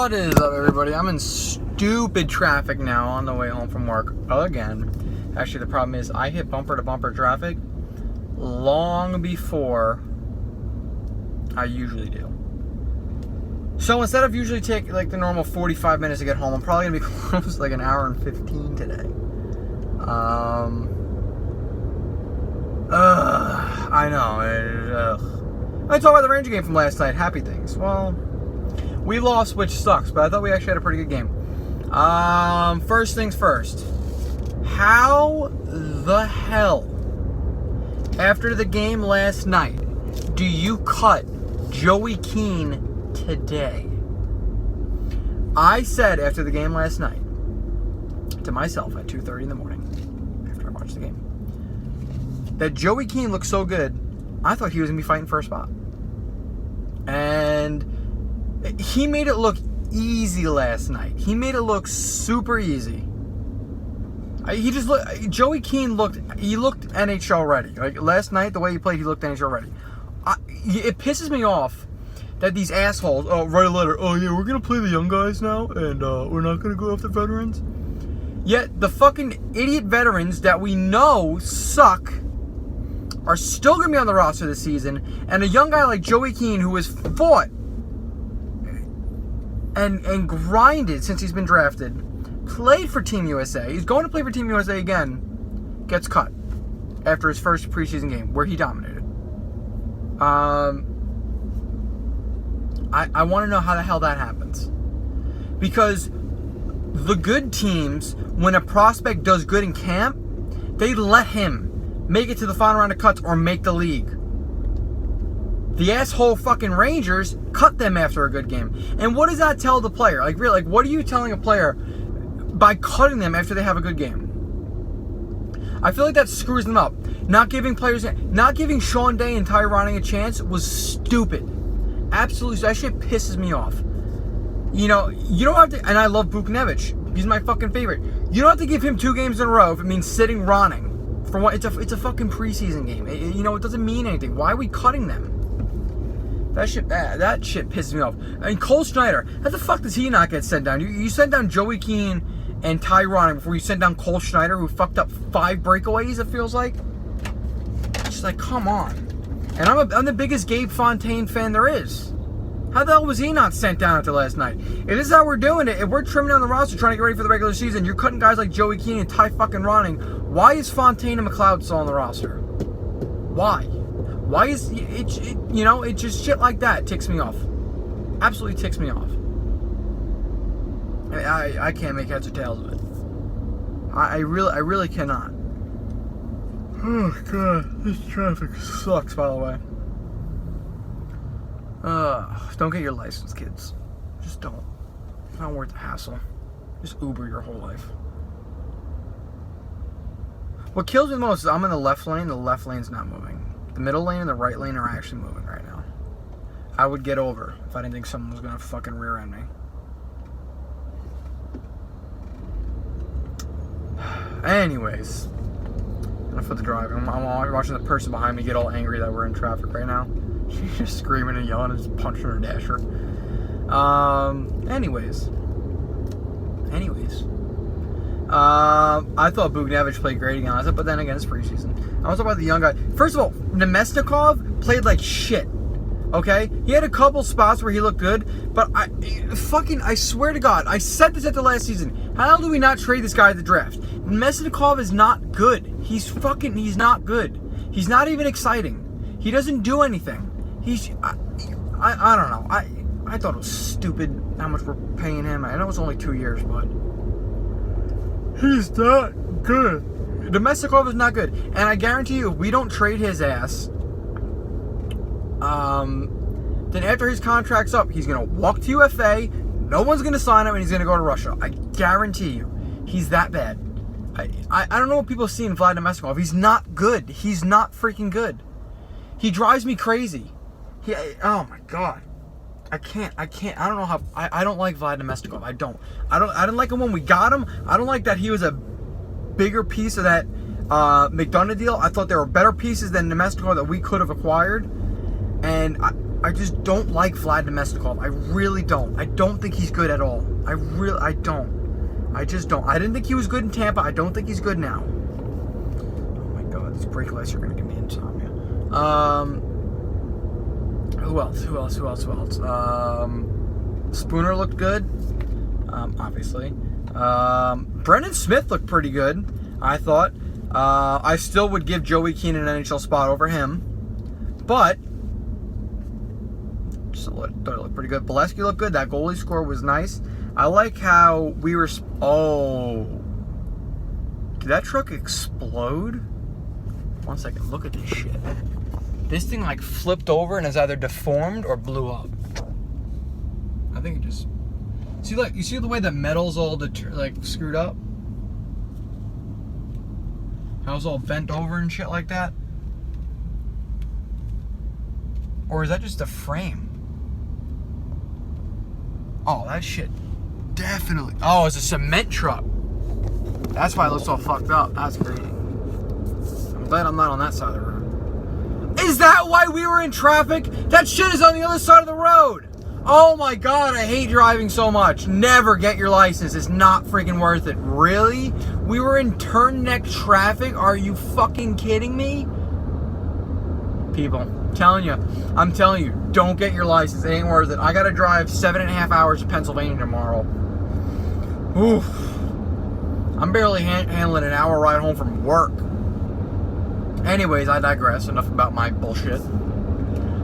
What is up, everybody? I'm in stupid traffic now on the way home from work again. Actually, the problem is I hit bumper-to-bumper traffic long before I usually do. So instead of usually take like the normal 45 minutes to get home, I'm probably going to be close to like an hour and 15 today. I know. I talked about the Ranger game from last night. Happy things. Well, we lost, which sucks, but I thought we actually had a pretty good game. First things first. How the hell, after the game last night, do you cut Joey Keane today? I said after the game last night to myself at 2:30 in the morning, after I watched the game, that Joey Keane looked so good, I thought he was going to be fighting for a spot. And he made it look easy last night. He made it look super easy. Joey Keane looked NHL ready. Like last night, the way he played, he looked NHL ready. It pisses me off that these assholes write a letter. Oh yeah, we're gonna play the young guys now, and we're not gonna go after veterans. Yet the fucking idiot veterans that we know suck are still gonna be on the roster this season, and a young guy like Joey Keane, who has fought and grinded since he's been drafted, played for Team USA, he's going to play for Team USA again, gets cut after his first preseason game where he dominated. I want to know how the hell that happens. Because the good teams, when a prospect does good in camp, they let him make it to the final round of cuts or make the league. The asshole fucking Rangers cut them after a good game. And what does that tell the player? Like, really, what are you telling a player by cutting them after they have a good game? I feel like that screws them up. Not giving Sean Day and Ty Ronning a chance was stupid. Absolutely, that shit pisses me off. You know, you don't have to, and I love Buchnevich. He's my fucking favorite. You don't have to give him 2 games in a row if it means sitting Ronning. For what? It's a fucking preseason game. It doesn't mean anything. Why are we cutting them? That shit pisses me off. I mean, Cole Schneider, how the fuck does he not get sent down? You sent down Joey Keane and Ty Ronning before you sent down Cole Schneider, who fucked up 5 breakaways, it feels like. It's just like, come on. And I'm the biggest Gabe Fontaine fan there is. How the hell was he not sent down after last night? If this is how we're doing it, if we're trimming down the roster trying to get ready for the regular season, you're cutting guys like Joey Keane and Ty fucking Ronning. Why is Fontaine and McLeod still on the roster? Why? Why is it just shit like that ticks me off. Absolutely ticks me off. I can't make heads or tails of it. I really cannot. Oh god, this traffic sucks, by the way. Don't get your license, kids. Just don't. It's not worth the hassle. Just Uber your whole life. What kills me the most is I'm in the left lane. The left lane's not moving. The middle lane and the right lane are actually moving right now. I would get over if I didn't think someone was gonna fucking rear end me. Anyways, enough with the driving. I'm watching the person behind me get all angry that we're in traffic right now. She's just screaming and yelling and just punching her dasher. Anyways. I thought Buchnevich played great again, but then again, it's preseason. I was talking about the young guy. First of all, Nemesnikov played like shit. Okay? He had a couple spots where he looked good, but I swear to God, I said this at the last season. How the hell do we not trade this guy at the draft? Nemesnikov is not good. He's not good. He's not even exciting. He doesn't do anything. I don't know. I thought it was stupid how much we're paying him. I know it's only 2 years, but he's not good. Nemesnikov is not good. And I guarantee you, if we don't trade his ass, then after his contract's up, he's going to walk to UFA, no one's going to sign him, and he's going to go to Russia. I guarantee you. He's that bad. I don't know what people see in Vlad Nemesnikov. He's not good. He's not freaking good. He drives me crazy. Oh my god. I can't. I don't know how. I don't like Vlad Nemesnikov. I didn't like him when we got him. I don't like that he was a bigger piece of that McDonough deal. I thought there were better pieces than Nemesnikov that we could have acquired. And I just don't like Vlad Domestikov. I really don't. I don't think he's good at all. I don't. I just don't. I didn't think he was good in Tampa. I don't think he's good now. Oh my God, these brake lights are gonna give me insomnia. Who else? Spooner looked good. Obviously. Brendan Smith looked pretty good, I thought. I still would give Joey Keane an NHL spot over him. But thought it looked pretty good. Bolesky looked good. That goalie score was nice. I like how we were... Oh. Did that truck explode? 1 second. Look at this shit. This thing like flipped over and is either deformed or blew up. I think it just... See, like, you see the way the metal's all like screwed up? How it's all bent over and shit like that? Or is that just a frame? Oh, that shit definitely... Oh, it's a cement truck. That's why it looks all fucked up. That's crazy. I'm glad I'm not on that side of the road. Is that why we were in traffic? That shit is on the other side of the road. Oh my God, I hate driving so much. Never get your license. It's not freaking worth it. Really? We were in turn neck traffic? Are you fucking kidding me? People, I'm telling you, don't get your license. It ain't worth it. I gotta drive 7.5 hours to Pennsylvania tomorrow. Oof. I'm barely handling an hour ride home from work. Anyways, I digress. Enough about my bullshit.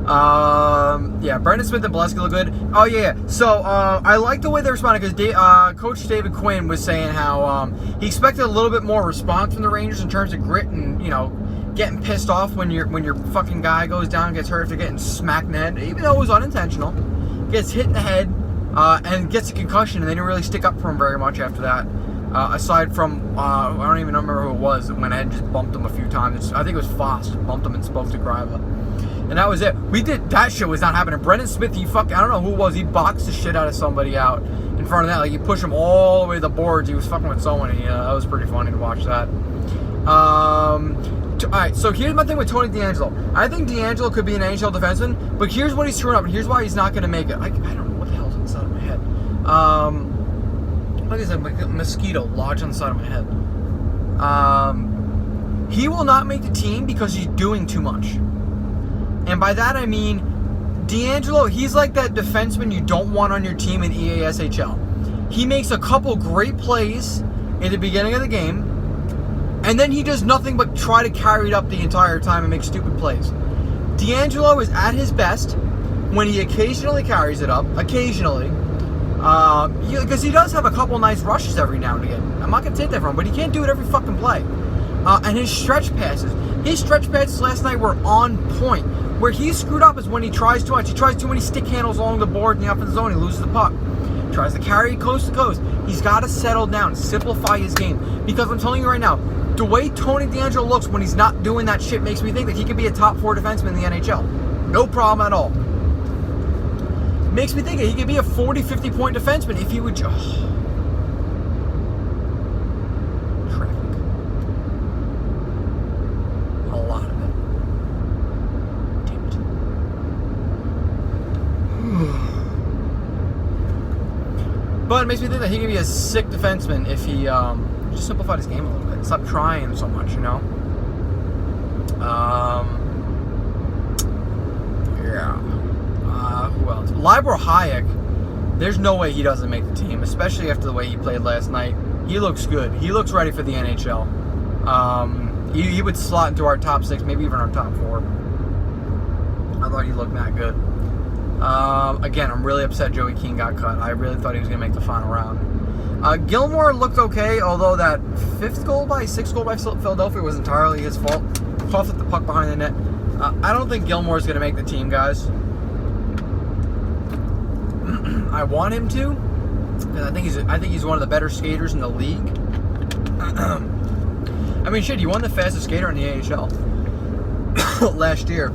Yeah, Brendan Smith and Bolesky look good. Oh yeah. So I like the way they responded because Coach David Quinn was saying how he expected a little bit more response from the Rangers in terms of grit and getting pissed off when your fucking guy goes down and gets hurt after getting smacked in the head, even though it was unintentional. Gets hit in the head and gets a concussion, and they didn't really stick up for him very much after that. Aside from, I don't even remember who it was that went ahead and just bumped him a few times. I think it was Foss, bumped him and spoke to Greiva. And that was it. That shit was not happening. Brendan Smith, I don't know who it was, he boxed the shit out of somebody out in front of that. Like, he pushed him all the way to the boards. He was fucking with someone, and that was pretty funny to watch that. Alright, so here's my thing with Tony DeAngelo. I think DeAngelo could be an NHL defenseman, but here's what he's screwing up, and here's why he's not going to make it. I don't know what the hell's on the side of my head. Like I said, like a mosquito lodged on the side of my head. He will not make the team because he's doing too much. And by that I mean, DeAngelo, he's like that defenseman you don't want on your team in EASHL. He makes a couple great plays in the beginning of the game, and then he does nothing but try to carry it up the entire time and make stupid plays. DeAngelo is at his best when he occasionally carries it up, occasionally, because he does have a couple nice rushes every now and again. I'm not going to take that from him, but he can't do it every fucking play. And his stretch passes last night were on point. Where he's screwed up is when he tries too much. He tries too many stick handles along the board in the offensive zone. He loses the puck. Tries to carry it coast to coast. He's got to settle down, simplify his game. Because I'm telling you right now, the way Tony DeAngelo looks when he's not doing that shit makes me think that he could be a top 4 defenseman in the NHL. No problem at all. Makes me think that he could be a 40, 50 point defenseman if he would just... Traffic. A lot of it. Damn it. But it makes me think that he could be a sick defenseman if he just simplified his game a little bit. Stop trying so much, Yeah. Who else? Libor Hayek, there's no way he doesn't make the team, especially after the way he played last night. He looks good. He looks ready for the NHL. He would slot into our top 6, maybe even our top 4. I thought he looked that good. Again, I'm really upset Joey Keane got cut. I really thought he was going to make the final round. Gilmore looked okay, although that 6th goal by Philadelphia was entirely his fault. Puffed at the puck behind the net. I don't think Gilmore's going to make the team, guys. I want him to, because I think he's one of the better skaters in the league. I mean, shit, he won the fastest skater in the AHL last year.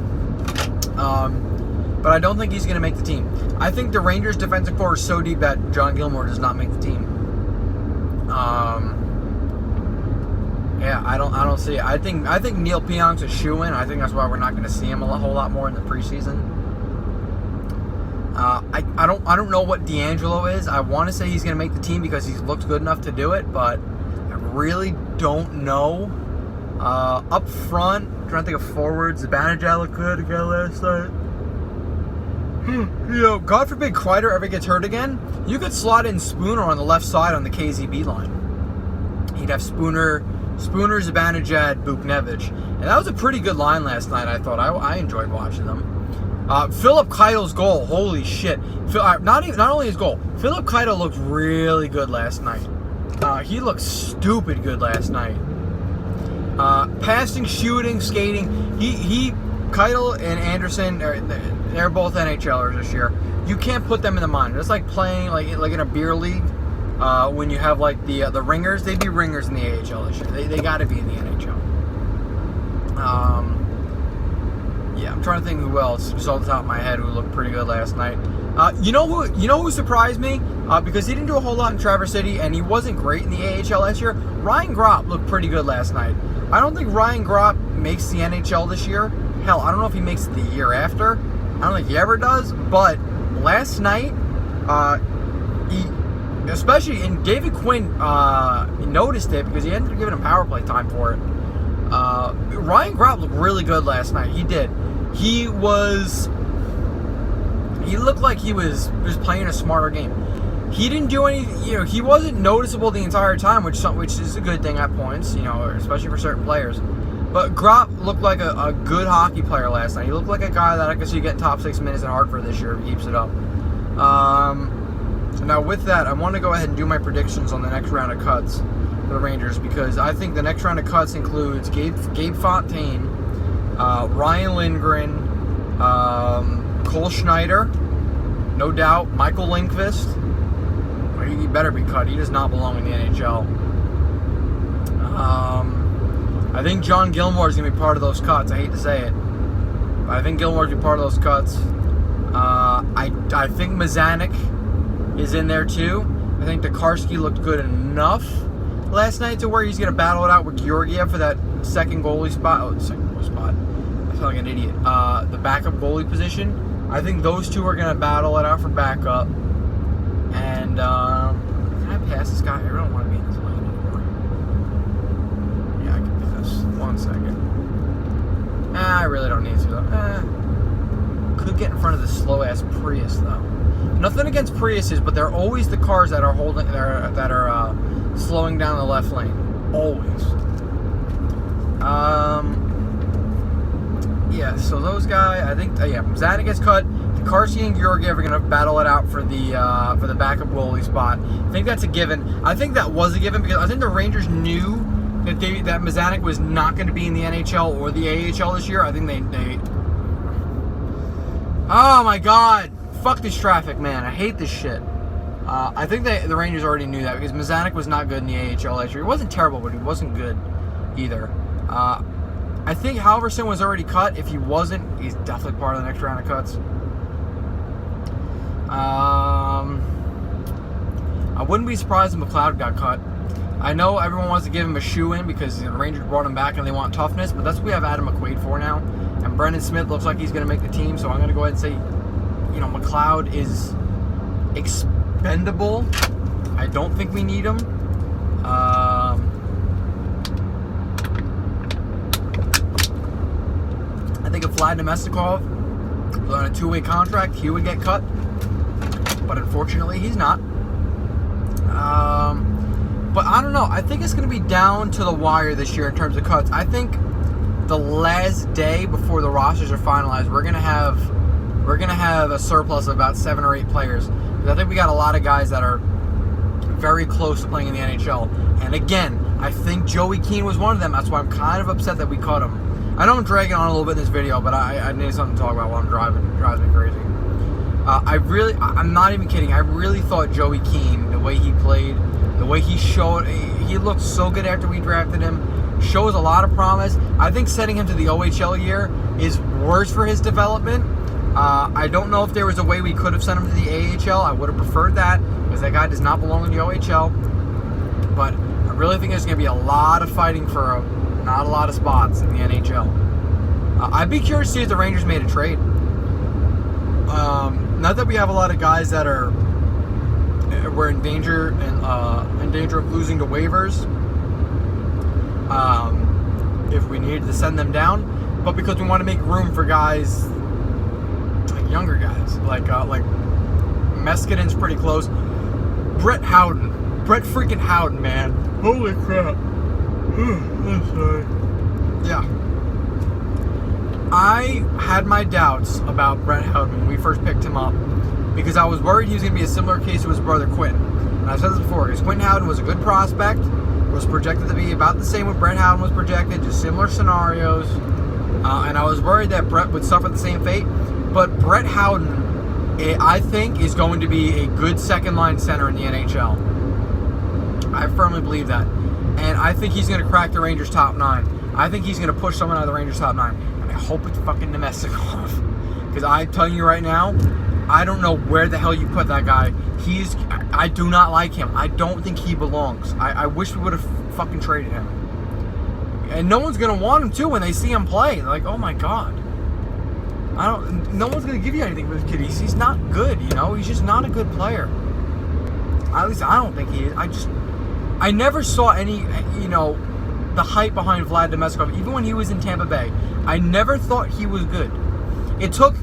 But I don't think he's going to make the team. I think the Rangers' defensive core is so deep that John Gilmore does not make the team. Yeah, I don't see it. I think Neil Pionk's a shoo-in. I think that's why we're not going to see him a whole lot more in the preseason. I don't know what D'Angelo is. I want to say he's going to make the team because he's looked good enough to do it, but I really don't know. Up front, I'm trying to think of forwards. Zibanejad looked good again last night. God forbid Kreider ever gets hurt again, you could slot in Spooner on the left side on the KZB line. He'd have Spooner, Zibanejad, Buchnevich. And that was a pretty good line last night, I thought. I enjoyed watching them. Philip Keitel's goal, holy shit. Not only his goal, Philip Keitel looked really good last night. He looked stupid good last night. Passing, shooting, skating. Keitel and Anderson, they're both NHLers this year. You can't put them in the minors. It's like playing like in a beer league. When you have like the ringers, they'd be ringers in the AHL this year. They got to be in the NHL. Yeah, I'm trying to think who else just off the top of my head who looked pretty good last night. You know who surprised me? Because he didn't do a whole lot in Traverse City and he wasn't great in the AHL last year. Ryan Gropp looked pretty good last night. I don't think Ryan Gropp makes the NHL this year. Hell, I don't know if he makes it the year after. I don't think he ever does. But last night, especially, and David Quinn noticed it because he ended up giving him power play time for it. Ryan Gropp looked really good last night. He did. He looked like he was just playing a smarter game. He didn't do any, he wasn't noticeable the entire time, which is a good thing at points, especially for certain players. But Gropp looked like a good hockey player last night. He looked like a guy that I could see getting top 6 minutes in Hartford this year if he keeps it up. Now with that, I want to go ahead and do my predictions on the next round of cuts for the Rangers because I think the next round of cuts includes Gabe Fontaine, Ryan Lindgren, Cole Schneider, no doubt, Michael Lindqvist. He better be cut. He does not belong in the NHL. I think John Gilmore is going to be part of those cuts. I hate to say it, but I think Gilmore's going to be part of those cuts. I think Mazanik is in there too. I think Tokarski looked good enough last night to where he's going to battle it out with Georgiev for that second goalie spot. Oh, the second goalie spot. I feel like an idiot. The backup goalie position. I think those two are going to battle it out for backup. And, can I pass this guy? I don't want to be in this lane anymore. Yeah, I can pass. 1 second. I really don't need to, though. Could get in front of the slow-ass Prius, though. Nothing against Priuses, but they're always the cars that are slowing down the left lane. Always. Yeah, so those guys, I think, Zanik gets cut. Tokarski and Georgiev are going to battle it out for the backup goalie spot. I think that's a given. I think that was a given because I think the Rangers knew that Mazanik was not going to be in the NHL or the AHL this year. I think they oh my God. Fuck this traffic, man. I hate this shit. I think the Rangers already knew that because Mazanik was not good in the AHL last year. He wasn't terrible, but he wasn't good either. I think Halverson was already cut. If he wasn't, he's definitely part of the next round of cuts. I wouldn't be surprised if McLeod got cut. I know everyone wants to give him a shoe-in because the Rangers brought him back and they want toughness, but that's what we have Adam McQuaid for now. And Brendan Smith looks like he's going to make the team, so I'm going to go ahead and say, McLeod is expendable. I don't think we need him. I think if Vlad Nemestikov was on a 2-way contract, he would get cut. But unfortunately, he's not. But I don't know. I think it's going to be down to the wire this year in terms of cuts. I think the last day before the rosters are finalized, we're going to have a surplus of about 7 or 8 players. Because I think we got a lot of guys that are very close to playing in the NHL. And again, I think Joey Keane was one of them. That's why I'm kind of upset that we cut him. I know I'm dragging on a little bit in this video, but I need something to talk about while I'm driving. It drives me crazy. I'm not even kidding. I really thought Joey Keane, the way he played, the way he showed, he looked so good after we drafted him. Shows a lot of promise. I think sending him to the OHL year is worse for his development. I don't know if there was a way we could have sent him to the AHL. I would have preferred that because that guy does not belong in the OHL. But I really think there's going to be a lot of fighting for not a lot of spots in the NHL. I'd be curious to see if the Rangers made a trade. not that we have a lot of guys that we're in danger of losing to waivers. If we needed to send them down, but because we want to make room for guys like younger guys, like Meskedin's pretty close. Brett freaking Howden, man, holy crap! I'm sorry. Yeah, I had my doubts about Brett Howden when we first picked him up because I was worried he was going to be a similar case to his brother Quentin. And I've said this before, because Quentin Howden was a good prospect. Was projected to be about the same what Brett Howden was projected, just similar scenarios. And I was worried that Brett would suffer the same fate. But Brett Howden, I think, is going to be a good second-line center in the NHL. I firmly believe that. And I think he's going to crack the Rangers' top 9. I think he's going to push someone out of the Rangers' top 9. And I hope it's fucking Nemestikov. Because I'm telling you right now, I don't know where the hell you put that guy. I do not like him. I don't think he belongs. I wish we would have fucking traded him. And no one's going to want him, too, when they see him play. They're like, oh, my God. No one's going to give you anything for this kid. He's not good, you know? He's just not a good player. At least I don't think he is. I never saw any, you know, the hype behind Vlad Nemestikov. Even when he was in Tampa Bay, I never thought he was good. It took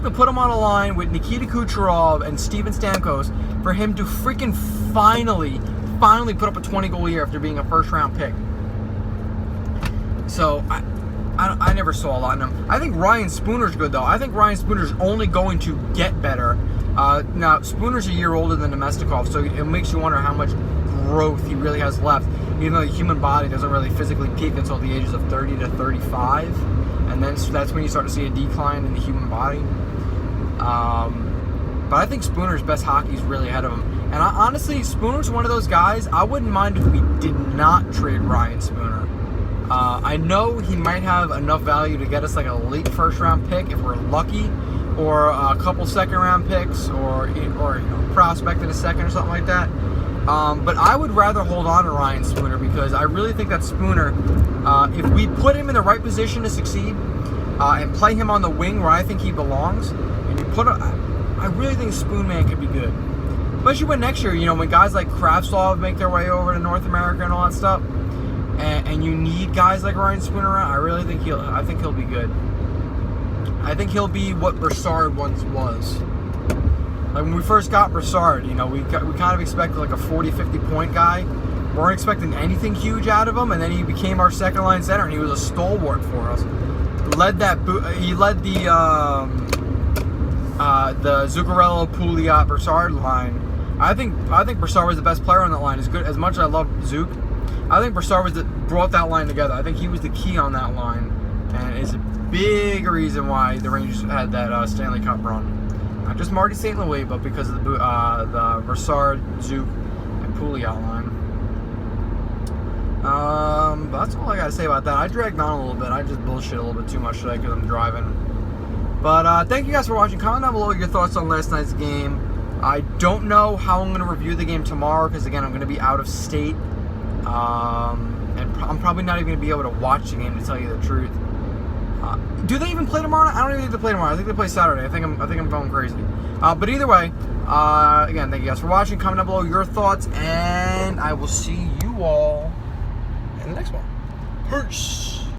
to put him on a line with Nikita Kucherov and Steven Stamkos for him to freaking finally put up a 20-goal year after being a first-round pick. So I never saw a lot in him. I think Ryan Spooner's good though. I think Ryan Spooner's only going to get better. Now Spooner's a year older than Nemestikov, so it makes you wonder how much growth he really has left. Even though the human body doesn't really physically peak until the ages of 30 to 35. And then that's when you start to see a decline in the human body. But I think Spooner's best hockey is really ahead of him. And honestly, Spooner's one of those guys, I wouldn't mind if we did not trade Ryan Spooner. I know he might have enough value to get us like a late first-round pick if we're lucky, or a couple second-round picks, or you know, prospect in a second or something like that. But I would rather hold on to Ryan Spooner because I really think that Spooner, if we put him in the right position to succeed and play him on the wing where I think he belongs, and I really think Spoonman could be good. Especially when next year, you know, when guys like Kravtsov make their way over to North America and all that stuff, and you need guys like Ryan Spooner around, I think he'll be good. I think he'll be what Brassard once was. Like when we first got Brassard, you know, we kind of expected like a 40, 50 point guy. We weren't expecting anything huge out of him, and then he became our second line center, and he was a stalwart for us. He led the Zuccarello, Pouliot, Brassard line. I think Brassard was the best player on that line. As much as I love Zook, I think Brassard brought that line together. I think he was the key on that line, and is a big reason why the Rangers had that Stanley Cup run. Not just Marty St. Louis, but because of the Brassard, Zook, and Pouliot line. That's all I gotta say about that. I dragged on a little bit. I just bullshit a little bit too much today because I'm driving. But thank you guys for watching. Comment down below your thoughts on last night's game. I don't know how I'm going to review the game tomorrow because, again, I'm going to be out of state. And I'm probably not even going to be able to watch the game, to tell you the truth. Do they even play tomorrow? I don't even think they play tomorrow. I think they play Saturday. I think I'm going crazy. But either way, again, thank you guys for watching. Comment down below your thoughts, and I will see you all in the next one. Peace.